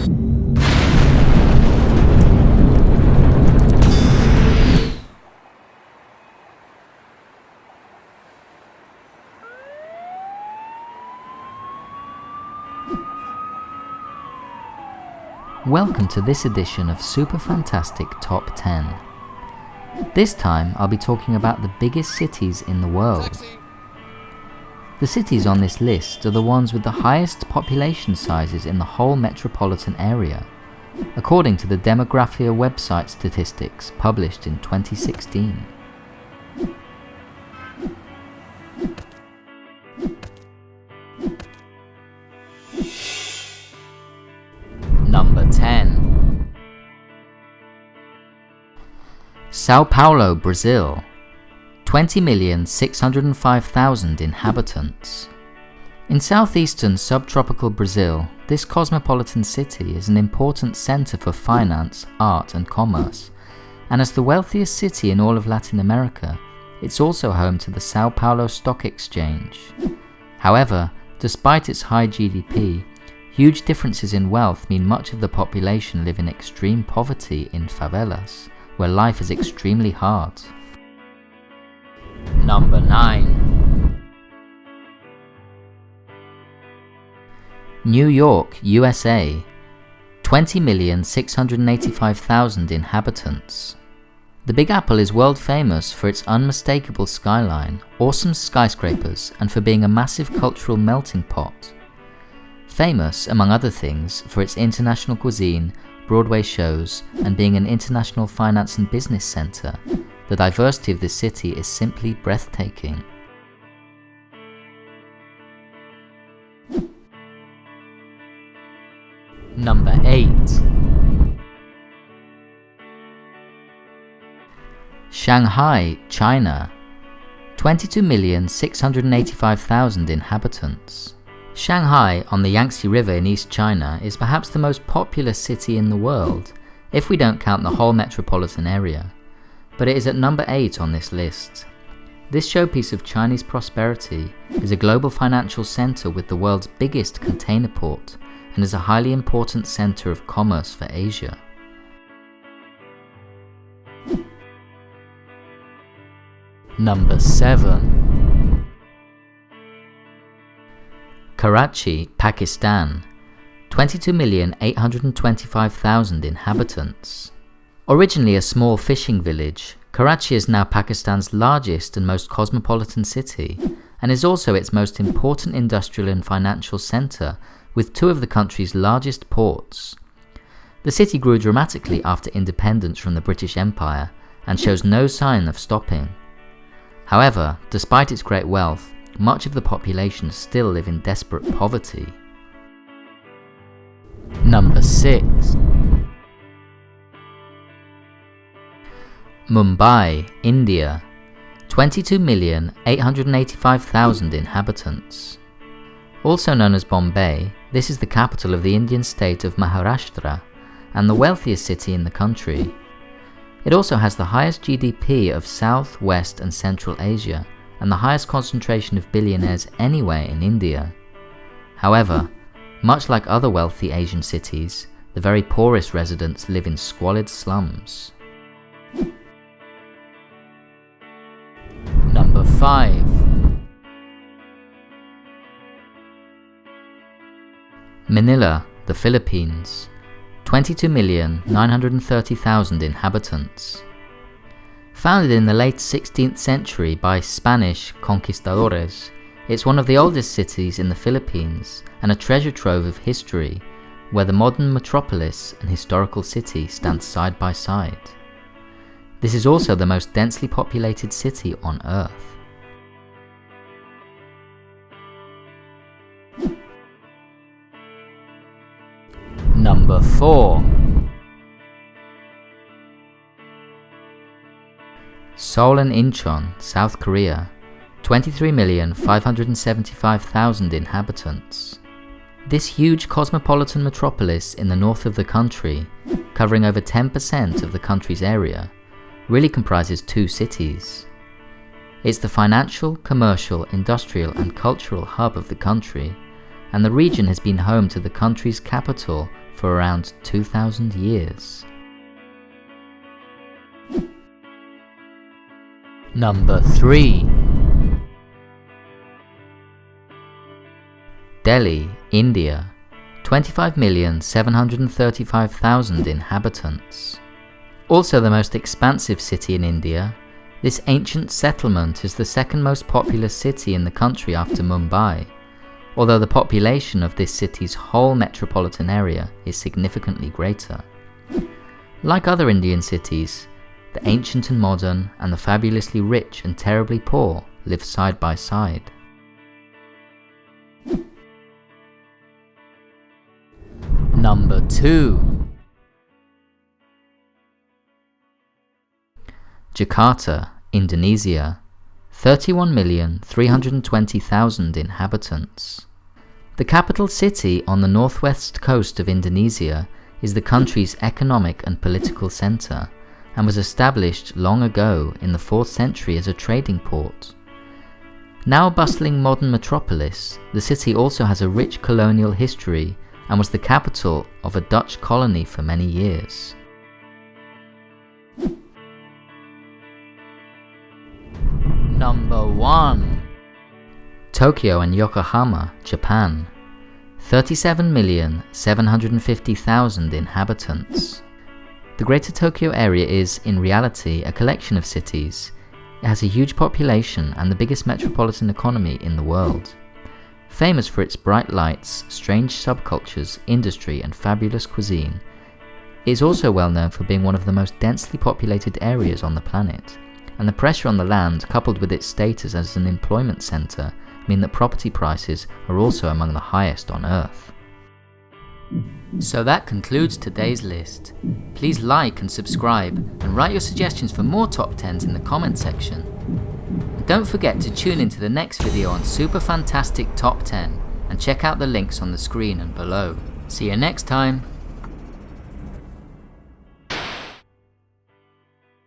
Welcome to this edition of Super Fantastic Top 10. This time I'll be talking about the biggest cities in the world. The cities on this list are the ones with the highest population sizes in the whole metropolitan area, according to the Demographia website statistics published in 2016. Number 10. Sao Paulo, Brazil. 20,605,000 inhabitants. In southeastern subtropical Brazil, this cosmopolitan city is an important center for finance, art and commerce, and as the wealthiest city in all of Latin America, it's also home to the Sao Paulo Stock Exchange. However, despite its high GDP, huge differences in wealth mean much of the population live in extreme poverty in favelas, where life is extremely hard. Number 9. New York, USA. 20,685,000 inhabitants. The Big Apple is world famous for its unmistakable skyline, awesome skyscrapers, and for being a massive cultural melting pot. Famous, among other things, for its international cuisine, Broadway shows, and being an international finance and business center, the diversity of this city is simply breathtaking. Number 8. Shanghai, China. 22,685,000 inhabitants. Shanghai, on the Yangtze River in East China, is perhaps the most populous city in the world, if we don't count the whole metropolitan area, but it is at number 8 on this list. This showpiece of Chinese prosperity is a global financial center with the world's biggest container port and is a highly important center of commerce for Asia. Number 7. Karachi, Pakistan. 22,825,000 inhabitants. Originally a small fishing village, Karachi is now Pakistan's largest and most cosmopolitan city, and is also its most important industrial and financial center, with 2 of the country's largest ports. The city grew dramatically after independence from the British Empire, and shows no sign of stopping. However, despite its great wealth, much of the population still live in desperate poverty. Number 6. Mumbai, India. 22,885,000 inhabitants. Also known as Bombay, this is the capital of the Indian state of Maharashtra and the wealthiest city in the country. It also has the highest GDP of South, West and Central Asia, and the highest concentration of billionaires anywhere in India. However, much like other wealthy Asian cities, the very poorest residents live in squalid slums. Number 5. Manila, the Philippines. 22,930,000 inhabitants. Founded in the late 16th century by Spanish conquistadores, it's one of the oldest cities in the Philippines and a treasure trove of history, where the modern metropolis and historical city stand side by side. This is also the most densely populated city on Earth. Number 4. Seoul Incheon, South Korea. 23,575,000 inhabitants. This huge cosmopolitan metropolis in the north of the country, covering over 10% of the country's area, really comprises 2 cities. It's the financial, commercial, industrial and cultural hub of the country, and the region has been home to the country's capital for around 2,000 years. Number 3. Delhi, India, 25,735,000 inhabitants. Also the most expansive city in India, this ancient settlement is the second most populous city in the country after Mumbai, although the population of this city's whole metropolitan area is significantly greater. Like other Indian cities, the ancient and modern and the fabulously rich and terribly poor live side by side. Number 2. Jakarta, Indonesia, 31,320,000 inhabitants. The capital city on the northwest coast of Indonesia is the country's economic and political center, and was established long ago in the 4th century as a trading port. Now a bustling modern metropolis, the city also has a rich colonial history and was the capital of a Dutch colony for many years. Number 1. Tokyo and Yokohama, Japan, 37,750,000 inhabitants. The Greater Tokyo area is, in reality, a collection of cities. It has a huge population and the biggest metropolitan economy in the world. Famous for its bright lights, strange subcultures, industry and fabulous cuisine, it is also well known for being one of the most densely populated areas on the planet, and the pressure on the land coupled with its status as an employment centre mean that property prices are also among the highest on Earth. So that concludes today's list. Please like and subscribe and write your suggestions for more top 10s in the comment section. And don't forget to tune into the next video on Super Fantastic Top 10 and check out the links on the screen and below. See you next time!